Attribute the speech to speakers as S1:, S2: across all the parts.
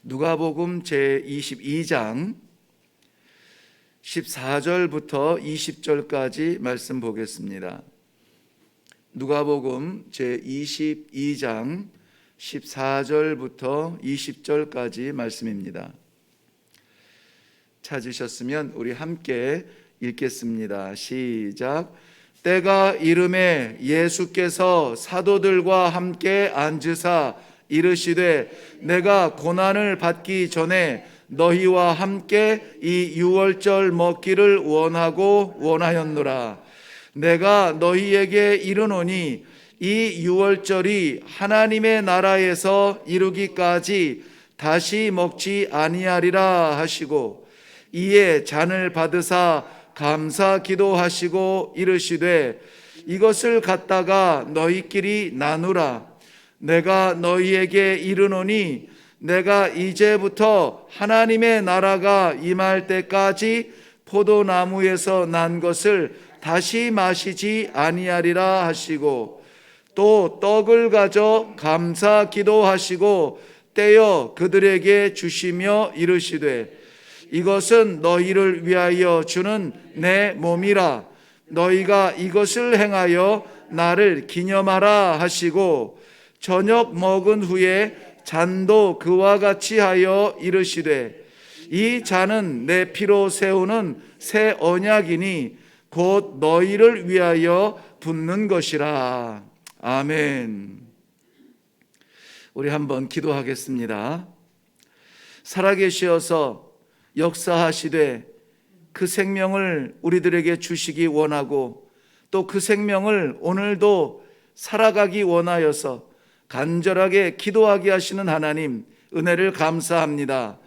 S1: 누가복음 제22장 14절부터 20절까지 말씀 보겠습니다. 누가복음 제22장 14절부터 20절까지 말씀입니다. 찾으셨으면 우리 함께 읽겠습니다. 시작. 때가 이름에 예수께서 사도들과 함께 앉으사 이르시되 내가 고난을 받기 전에 너희와 함께 이 유월절 먹기를 원하였노라. 내가 너희에게 이르노니 이 유월절이 하나님의 나라에서 이루기까지 다시 먹지 아니하리라 하시고 이에 잔을 받으사 감사 기도하시고 이르시되 이것을 갖다가 너희끼리 나누라. 내가 너희에게 이르노니 내가 이제부터 하나님의 나라가 임할 때까지 포도나무에서 난 것을 다시 마시지 아니하리라 하시고 또 떡을 가져 감사 기도하시고 떼어 그들에게 주시며 이르시되 이것은 너희를 위하여 주는 내 몸이라. 너희가 이것을 행하여 나를 기념하라 하시고 저녁 먹은 후에 잔도 그와 같이 하여 이르시되 이 잔은 내 피로 세우는 새 언약이니 곧 너희를 위하여 붓는 것이라. 아멘. 우리 한번 기도하겠습니다. 살아계시어서 역사하시되 그 생명을 우리들에게 주시기 원하고 또 그 생명을 오늘도 살아가기 원하여서 간절하게 기도하게 하시는 하나님, 은혜를 감사합니다.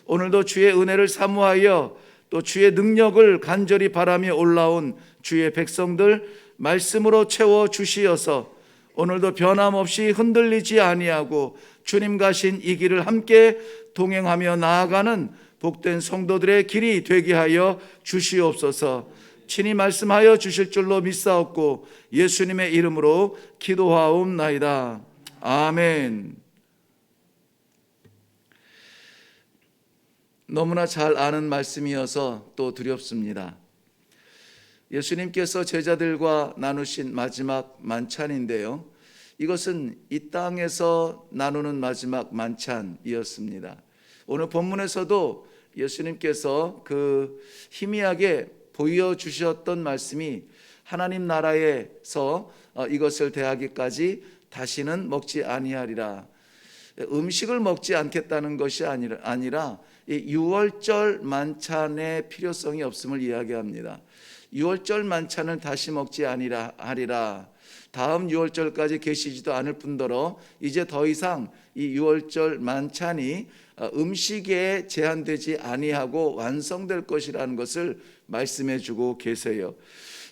S1: 오늘도 주의 은혜를 사모하여 또 주의 능력을 간절히 바라며 올라온 주의 백성들 말씀으로 채워 주시어서 오늘도 변함없이 흔들리지 아니하고 주님 가신 이 길을 함께 동행하며 나아가는 복된 성도들의 길이 되게 하여 주시옵소서. 친히 말씀하여 주실 줄로 믿사옵고 예수님의 이름으로 기도하옵나이다. 아멘. 너무나 잘 아는 말씀이어서 또 두렵습니다. 예수님께서 제자들과 나누신 마지막 만찬인데요, 이것은 이 땅에서 나누는 마지막 만찬이었습니다. 오늘 본문에서도 예수님께서 그 희미하게 보여주셨던 말씀이 하나님 나라에서 이것을 대하기까지 다시는 먹지 아니하리라. 음식을 먹지 않겠다는 것이 아니라 이 유월절 만찬의 필요성이 없음을 이야기합니다. 유월절 만찬을 다시 먹지 아니하리라. 다음 유월절까지 계시지도 않을 뿐더러 이제 더 이상 이 유월절 만찬이 음식에 제한되지 아니하고 완성될 것이라는 것을 말씀해 주고 계세요.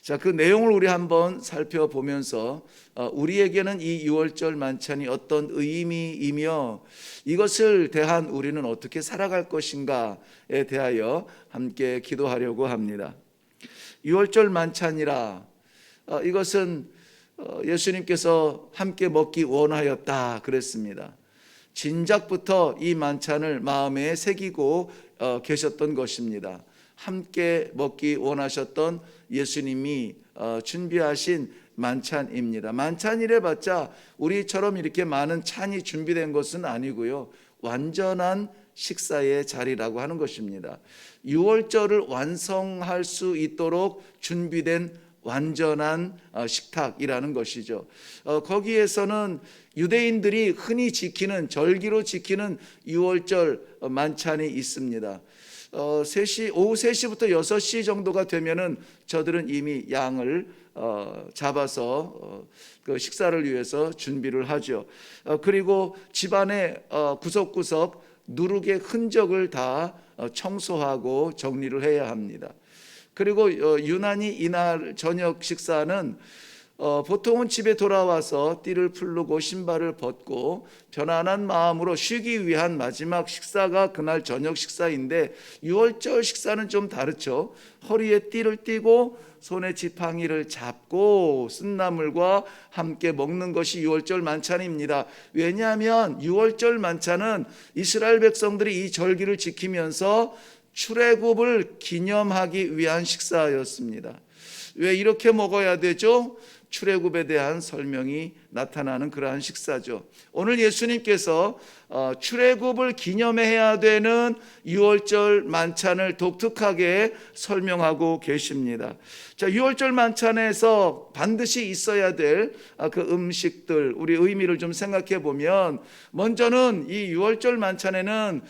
S1: 자, 그 내용을 우리 한번 살펴보면서 우리에게는 이 유월절 만찬이 어떤 의미이며 이것을 대한 우리는 어떻게 살아갈 것인가에 대하여 함께 기도하려고 합니다. 유월절 만찬이라, 이것은 예수님께서 함께 먹기 원하였다 그랬습니다. 진작부터 이 만찬을 마음에 새기고 계셨던 것입니다. 함께 먹기 원하셨던 예수님이 준비하신 만찬입니다. 만찬이래 봤자 우리처럼 이렇게 많은 찬이 준비된 것은 아니고요, 완전한 식사의 자리라고 하는 것입니다. 유월절을 완성할 수 있도록 준비된 완전한 식탁이라는 것이죠. 거기에서는 유대인들이 흔히 지키는, 절기로 지키는 유월절 만찬이 있습니다. 오후 3시부터 6시 정도가 되면은 저들은 이미 양을 잡아서 그 식사를 위해서 준비를 하죠. 그리고 집안의 구석구석 누룩의 흔적을 다 청소하고 정리를 해야 합니다. 그리고 유난히 이날 저녁 식사는 보통은 집에 돌아와서 띠를 풀르고 신발을 벗고 편안한 마음으로 쉬기 위한 마지막 식사가 그날 저녁 식사인데, 유월절 식사는 좀 다르죠. 허리에 띠를 띠고 손에 지팡이를 잡고 쓴나물과 함께 먹는 것이 유월절 만찬입니다. 왜냐하면 유월절 만찬은 이스라엘 백성들이 이 절기를 지키면서 출애굽을 기념하기 위한 식사였습니다. 왜 이렇게 먹어야 되죠? 출애굽에 대한 설명이 나타나는 그러한 식사죠. 오늘 예수님께서 출애굽을 기념해야 되는 유월절 만찬을 독특하게 설명하고 계십니다. 자, 유월절 만찬에서 반드시 있어야 될 그 음식들, 우리 의미를 좀 생각해 보면, 먼저는 이 유월절 만찬에는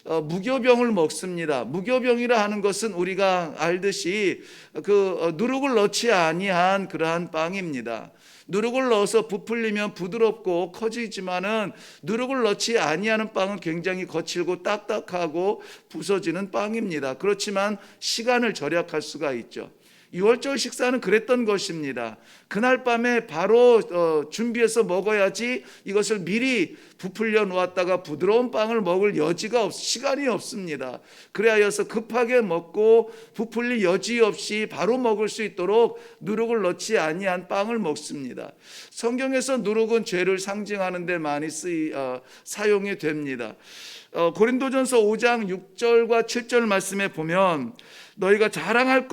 S1: 무교병을 먹습니다. 무교병이라 하는 것은 우리가 알듯이 누룩을 넣지 아니한 그러한 빵입니다. 누룩을 넣어서 부풀리면 부드럽고 커지지만은 누룩을 넣지 아니하는 빵은 굉장히 거칠고 딱딱하고 부서지는 빵입니다. 그렇지만 시간을 절약할 수가 있죠. 유월절 식사는 그랬던 것입니다. 그날 밤에 바로 준비해서 먹어야지 이것을 미리 부풀려 놓았다가 부드러운 빵을 먹을 여지가 시간이 없습니다. 그래야여서 급하게 먹고 부풀릴 여지 없이 바로 먹을 수 있도록 누룩을 넣지 아니한 빵을 먹습니다. 성경에서 누룩은 죄를 상징하는 데 많이 사용이 됩니다. 고린도전서 5장 6절과 7절 말씀에 보면, 너희가 자랑하는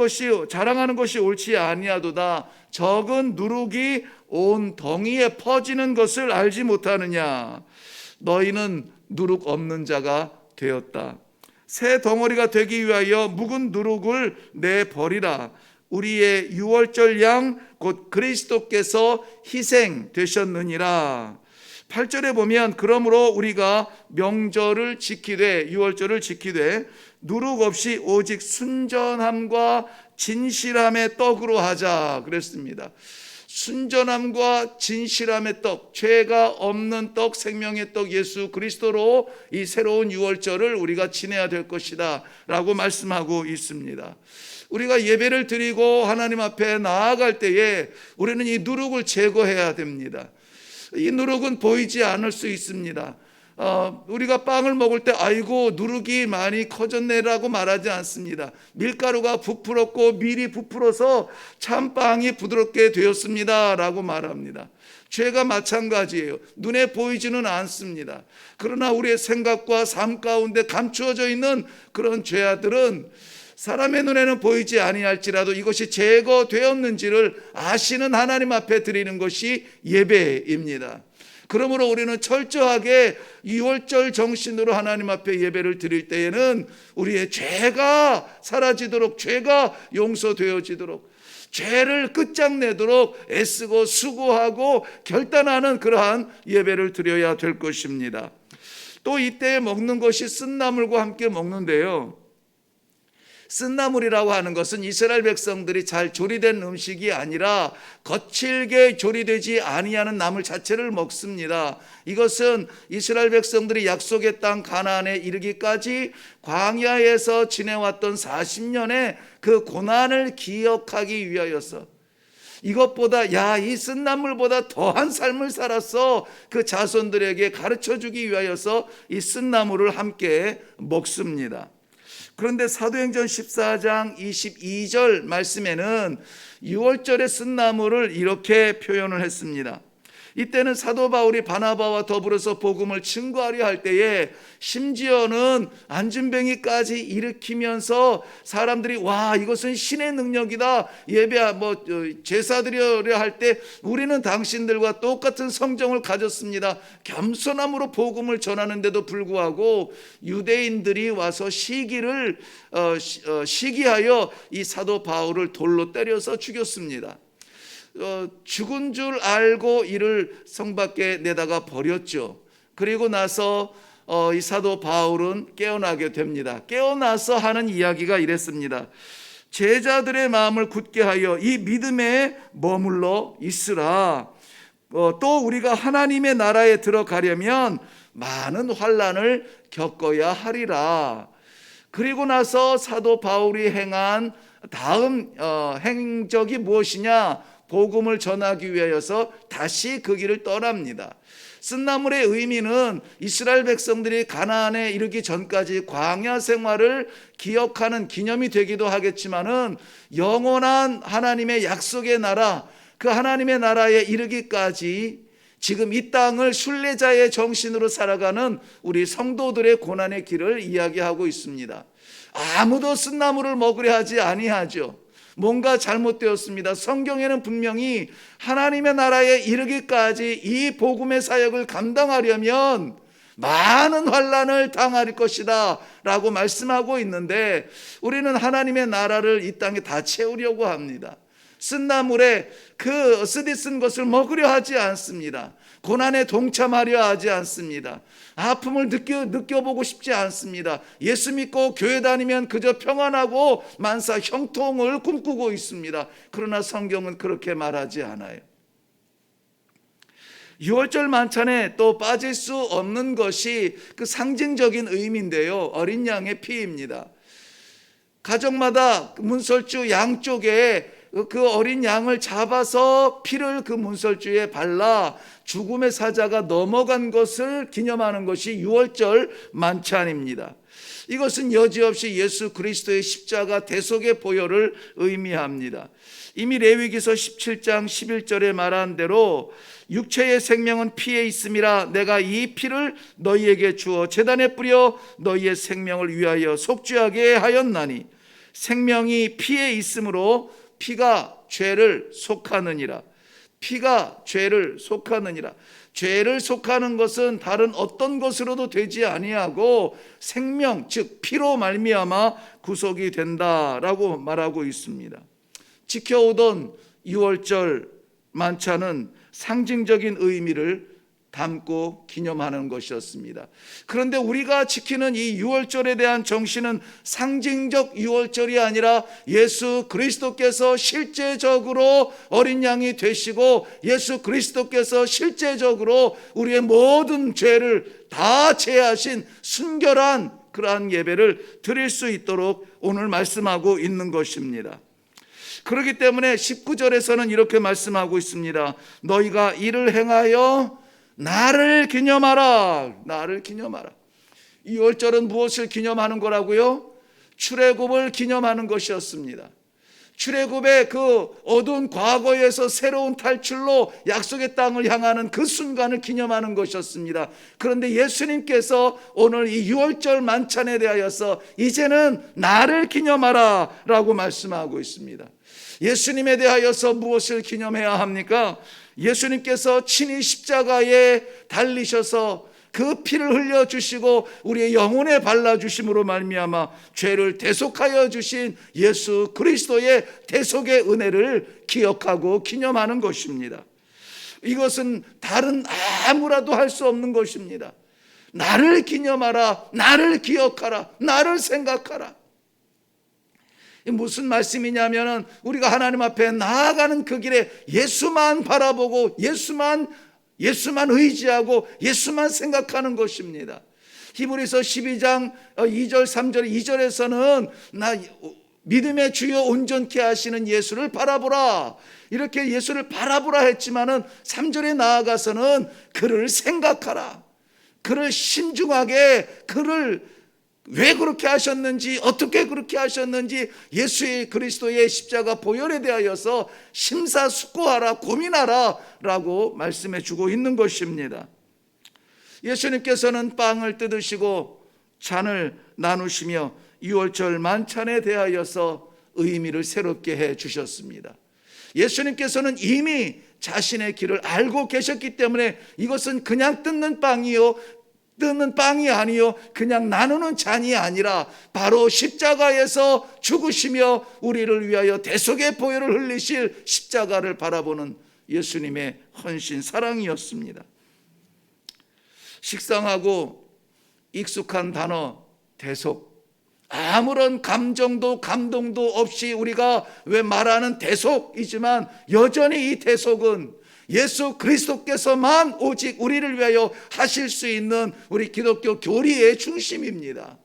S1: 것이 옳지 아니하도다. 적은 누룩이 온 덩이에 퍼지는 것을 알지 못하느냐. 너희는 누룩 없는 자가 되었다. 새 덩어리가 되기 위하여 묵은 누룩을 내버리라. 우리의 유월절 양 곧 그리스도께서 희생되셨느니라. 8절에 보면, 그러므로 우리가 명절을 지키되, 유월절을 지키되 누룩 없이 오직 순전함과 진실함의 떡으로 하자 그랬습니다. 순전함과 진실함의 떡, 죄가 없는 떡, 생명의 떡 예수 그리스도로 이 새로운 유월절을 우리가 지내야 될 것이다 라고 말씀하고 있습니다. 우리가 예배를 드리고 하나님 앞에 나아갈 때에 우리는 이 누룩을 제거해야 됩니다. 이 누룩은 보이지 않을 수 있습니다. 우리가 빵을 먹을 때 아이고 누룩이 많이 커졌네라고 말하지 않습니다. 밀가루가 부풀었고 밀이 부풀어서 참 빵이 부드럽게 되었습니다 라고 말합니다. 죄가 마찬가지예요. 눈에 보이지는 않습니다. 그러나 우리의 생각과 삶 가운데 감추어져 있는 그런 죄악들은 사람의 눈에는 보이지 아니할지라도 이것이 제거되었는지를 아시는 하나님 앞에 드리는 것이 예배입니다. 그러므로 우리는 철저하게 유월절 정신으로 하나님 앞에 예배를 드릴 때에는 우리의 죄가 사라지도록, 죄가 용서되어지도록, 죄를 끝장내도록 애쓰고 수고하고 결단하는 그러한 예배를 드려야 될 것입니다. 또 이때 먹는 것이 쓴나물과 함께 먹는데요, 쓴나물이라고 하는 것은 이스라엘 백성들이 잘 조리된 음식이 아니라 거칠게 조리되지 아니하는 나물 자체를 먹습니다. 이것은 이스라엘 백성들이 약속의 땅 가나안에 이르기까지 광야에서 지내왔던 40년의 그 고난을 기억하기 위하여서, 이것보다 이 쓴나물보다 더한 삶을 살았어 그 자손들에게 가르쳐주기 위하여서 이 쓴나물을 함께 먹습니다. 그런데 사도행전 14장 22절 말씀에는 유월절의 쓴나물을 이렇게 표현을 했습니다. 이때는 사도 바울이 바나바와 더불어서 복음을 증거하려 할 때에 심지어는 안진뱅이까지 일으키면서 사람들이 이것은 신의 능력이다, 제사 드리려 할 때 우리는 당신들과 똑같은 성정을 가졌습니다, 겸손함으로 복음을 전하는데도 불구하고 유대인들이 와서 시기하여 이 사도 바울을 돌로 때려서 죽였습니다. 죽은 줄 알고 이를 성 밖에 내다가 버렸죠. 그리고 나서 이 사도 바울은 깨어나게 됩니다. 깨어나서 하는 이야기가 이랬습니다. 제자들의 마음을 굳게 하여 이 믿음에 머물러 있으라. 또 우리가 하나님의 나라에 들어가려면 많은 환난을 겪어야 하리라. 그리고 나서 사도 바울이 행한 다음 행적이 무엇이냐? 복음을 전하기 위하여서 다시 그 길을 떠납니다. 쓴나물의 의미는 이스라엘 백성들이 가나안에 이르기 전까지 광야 생활을 기억하는 기념이 되기도 하겠지만은 영원한 하나님의 약속의 나라, 그 하나님의 나라에 이르기까지 지금 이 땅을 순례자의 정신으로 살아가는 우리 성도들의 고난의 길을 이야기하고 있습니다. 아무도 쓴나물을 먹으려 하지 아니하죠. 뭔가 잘못되었습니다. 성경에는 분명히 하나님의 나라에 이르기까지 이 복음의 사역을 감당하려면 많은 환난을 당할 것이다 라고 말씀하고 있는데, 우리는 하나님의 나라를 이 땅에 다 채우려고 합니다. 쓴나물에 그 쓰디쓴 것을 먹으려 하지 않습니다. 고난에 동참하려 하지 않습니다. 아픔을 느껴보고 싶지 않습니다. 예수 믿고 교회 다니면 그저 평안하고 만사 형통을 꿈꾸고 있습니다. 그러나 성경은 그렇게 말하지 않아요. 유월절 만찬에 또 빠질 수 없는 것이 그 상징적인 의미인데요, 어린 양의 피입니다. 가정마다 문설주 양쪽에 그 어린 양을 잡아서 피를 그 문설주에 발라 죽음의 사자가 넘어간 것을 기념하는 것이 유월절 만찬입니다. 이것은 여지없이 예수 그리스도의 십자가 대속의 보혈을 의미합니다. 이미 레위기서 17장 11절에 말한 대로 육체의 생명은 피에 있음이라 내가 이 피를 너희에게 주어 제단에 뿌려 너희의 생명을 위하여 속죄하게 하였나니 생명이 피에 있으므로 피가 죄를 속하느니라. 피가 죄를 속하느니라. 죄를 속하는 것은 다른 어떤 것으로도 되지 아니하고 생명, 즉 피로 말미암아 구속이 된다라고 말하고 있습니다. 지켜오던 유월절 만찬은 상징적인 의미를 담고 기념하는 것이었습니다. 그런데 우리가 지키는 이 유월절에 대한 정신은 상징적 유월절이 아니라 예수 그리스도께서 실제적으로 어린 양이 되시고 예수 그리스도께서 실제적으로 우리의 모든 죄를 다 제하신 순결한 그러한 예배를 드릴 수 있도록 오늘 말씀하고 있는 것입니다. 그렇기 때문에 19절에서는 이렇게 말씀하고 있습니다. 너희가 이를 행하여 나를 기념하라. 나를 기념하라. 이 유월절은 무엇을 기념하는 거라고요? 출애굽을 기념하는 것이었습니다. 출애굽의 그 어두운 과거에서 새로운 탈출로 약속의 땅을 향하는 그 순간을 기념하는 것이었습니다. 그런데 예수님께서 오늘 이 유월절 만찬에 대하여서 이제는 나를 기념하라 라고 말씀하고 있습니다. 예수님에 대하여서 무엇을 기념해야 합니까? 예수님께서 친히 십자가에 달리셔서 그 피를 흘려주시고 우리의 영혼에 발라주심으로 말미암아 죄를 대속하여 주신 예수 그리스도의 대속의 은혜를 기억하고 기념하는 것입니다. 이것은 다른 아무라도 할 수 없는 것입니다. 나를 기념하라, 나를 기억하라, 나를 생각하라. 무슨 말씀이냐면은 우리가 하나님 앞에 나아가는 그 길에 예수만 바라보고 예수만 의지하고 예수만 생각하는 것입니다. 히브리서 12장 2절 3절 2절에서는 나 믿음의 주여 온전케 하시는 예수를 바라보라 이렇게 예수를 바라보라 했지만은 3절에 나아가서는 그를 생각하라, 그를 신중하게, 그를 왜 그렇게 하셨는지, 어떻게 그렇게 하셨는지 예수의 그리스도의 십자가 보혈에 대하여서 심사숙고하라, 고민하라 라고 말씀해 주고 있는 것입니다. 예수님께서는 빵을 뜯으시고 잔을 나누시며 유월절 만찬에 대하여서 의미를 새롭게 해 주셨습니다. 예수님께서는 이미 자신의 길을 알고 계셨기 때문에 이것은 그냥 뜯는 빵이 아니요 그냥 나누는 잔이 아니라 바로 십자가에서 죽으시며 우리를 위하여 대속의 보혈을 흘리실 십자가를 바라보는 예수님의 헌신 사랑이었습니다. 식상하고 익숙한 단어 대속, 아무런 감정도 감동도 없이 우리가 왜 말하는 대속이지만 여전히 이 대속은 예수 그리스도께서만 오직 우리를 위하여 하실 수 있는 우리 기독교 교리의 중심입니다.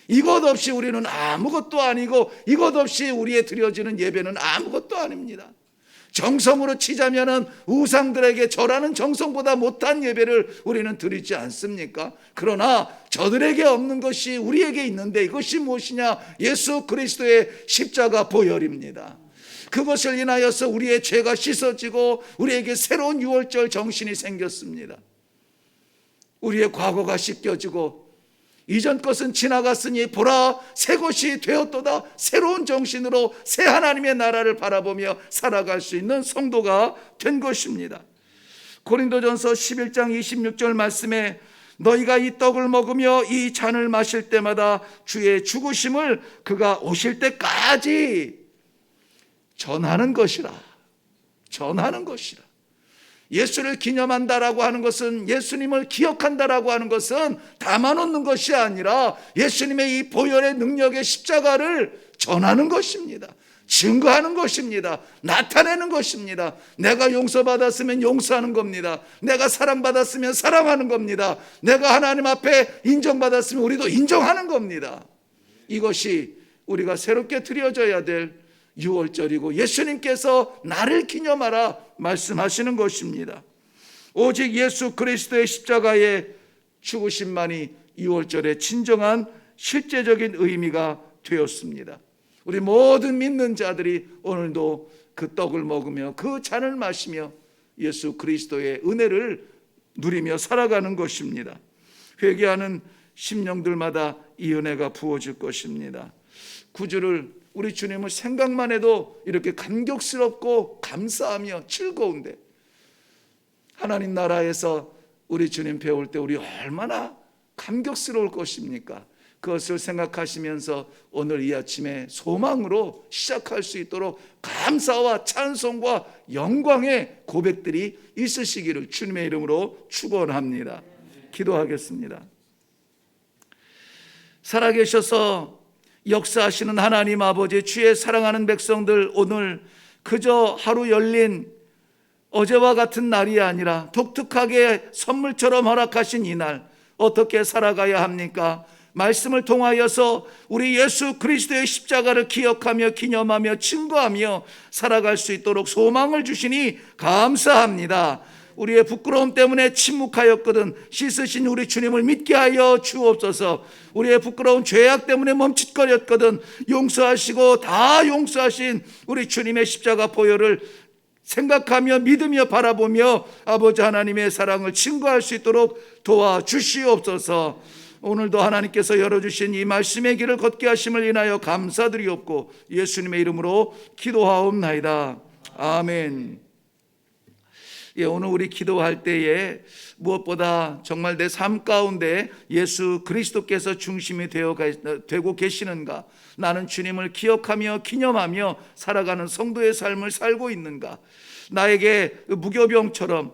S1: 이것 없이 우리는 아무것도 아니고 이것 없이 우리의 드려지는 예배는 아무것도 아닙니다. 정성으로 치자면은 우상들에게 절하는 정성보다 못한 예배를 우리는 드리지 않습니까? 그러나 저들에게 없는 것이 우리에게 있는데 이것이 무엇이냐? 예수 그리스도의 십자가 보혈입니다. 그것을 인하여서 우리의 죄가 씻어지고 우리에게 새로운 유월절 정신이 생겼습니다. 우리의 과거가 씻겨지고 이전 것은 지나갔으니 보라 새 것이 되었도다. 새로운 정신으로 새 하나님의 나라를 바라보며 살아갈 수 있는 성도가 된 것입니다. 고린도전서 11장 26절 말씀에 너희가 이 떡을 먹으며 이 잔을 마실 때마다 주의 죽으심을 그가 오실 때까지 전하는 것이라. 전하는 것이라. 예수를 기념한다라고 하는 것은, 예수님을 기억한다라고 하는 것은 담아놓는 것이 아니라 예수님의 이 보혈의 능력의 십자가를 전하는 것입니다. 증거하는 것입니다. 나타내는 것입니다. 내가 용서받았으면 용서하는 겁니다. 내가 사랑받았으면 사랑하는 겁니다. 내가 하나님 앞에 인정받았으면 우리도 인정하는 겁니다. 이것이 우리가 새롭게 드려져야 될 유월절이고 예수님께서 나를 기념하라 말씀하시는 것입니다. 오직 예수 그리스도의 십자가의 죽으심만이 유월절의 진정한 실제적인 의미가 되었습니다. 우리 모든 믿는 자들이 오늘도 그 떡을 먹으며 그 잔을 마시며 예수 그리스도의 은혜를 누리며 살아가는 것입니다. 회개하는 심령들마다 이 은혜가 부어질 것입니다. 구주를, 우리 주님을 생각만 해도 이렇게 감격스럽고 감사하며 즐거운데, 하나님 나라에서 우리 주님 배울 때 우리 얼마나 감격스러울 것입니까? 그것을 생각하시면서 오늘 이 아침에 소망으로 시작할 수 있도록 감사와 찬송과 영광의 고백들이 있으시기를 주님의 이름으로 축원합니다. 기도하겠습니다. 살아계셔서 역사하시는 하나님 아버지, 주의 사랑하는 백성들, 오늘 그저 하루 열린 어제와 같은 날이 아니라 독특하게 선물처럼 허락하신 이 날 어떻게 살아가야 합니까? 말씀을 통하여서 우리 예수 그리스도의 십자가를 기억하며 기념하며 증거하며 살아갈 수 있도록 소망을 주시니 감사합니다. 우리의 부끄러움 때문에 침묵하였거든 씻으신 우리 주님을 믿게 하여 주옵소서. 우리의 부끄러운 죄악 때문에 멈칫거렸거든 용서하시고 다 용서하신 우리 주님의 십자가 보혈을 생각하며 믿으며 바라보며 아버지 하나님의 사랑을 증거할 수 있도록 도와주시옵소서. 오늘도 하나님께서 열어주신 이 말씀의 길을 걷게 하심을 인하여 감사드리옵고 예수님의 이름으로 기도하옵나이다. 아멘. 오늘 우리 기도할 때에 무엇보다 정말 내 삶 가운데 예수 그리스도께서 중심이 되고 계시는가? 나는 주님을 기억하며 기념하며 살아가는 성도의 삶을 살고 있는가? 나에게 무교병처럼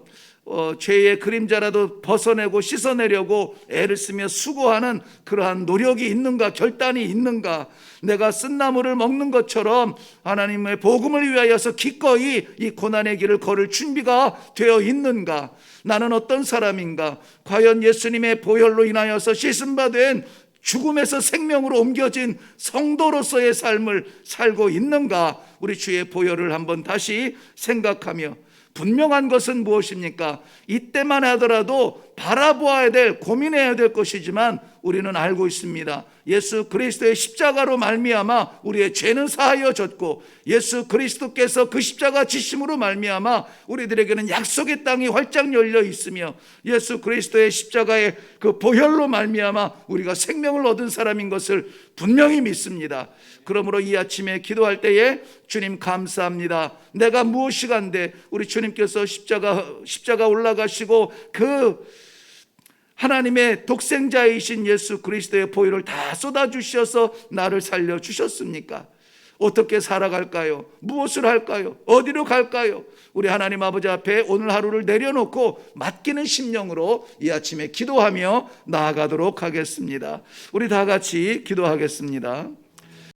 S1: 죄의 그림자라도 벗어내고 씻어내려고 애를 쓰며 수고하는 그러한 노력이 있는가? 결단이 있는가? 내가 쓴 나무를 먹는 것처럼 하나님의 복음을 위하여서 기꺼이 이 고난의 길을 걸을 준비가 되어 있는가? 나는 어떤 사람인가? 과연 예수님의 보혈로 인하여서 씻음받은 죽음에서 생명으로 옮겨진 성도로서의 삶을 살고 있는가? 우리 주의 보혈을 한번 다시 생각하며, 분명한 것은 무엇입니까? 이때만 하더라도 바라보아야 될, 고민해야 될 것이지만 우리는 알고 있습니다. 예수 그리스도의 십자가로 말미암아 우리의 죄는 사하여졌고 예수 그리스도께서 그 십자가 지심으로 말미암아 우리들에게는 약속의 땅이 활짝 열려 있으며 예수 그리스도의 십자가의 그 보혈로 말미암아 우리가 생명을 얻은 사람인 것을 분명히 믿습니다. 그러므로 이 아침에 기도할 때에 주님 감사합니다. 내가 무엇이간데 우리 주님께서 십자가 올라가시고 그 하나님의 독생자이신 예수 그리스도의 보혈을 다 쏟아주셔서 나를 살려주셨습니까? 어떻게 살아갈까요? 무엇을 할까요? 어디로 갈까요? 우리 하나님 아버지 앞에 오늘 하루를 내려놓고 맡기는 심령으로 이 아침에 기도하며 나아가도록 하겠습니다. 우리 다 같이 기도하겠습니다.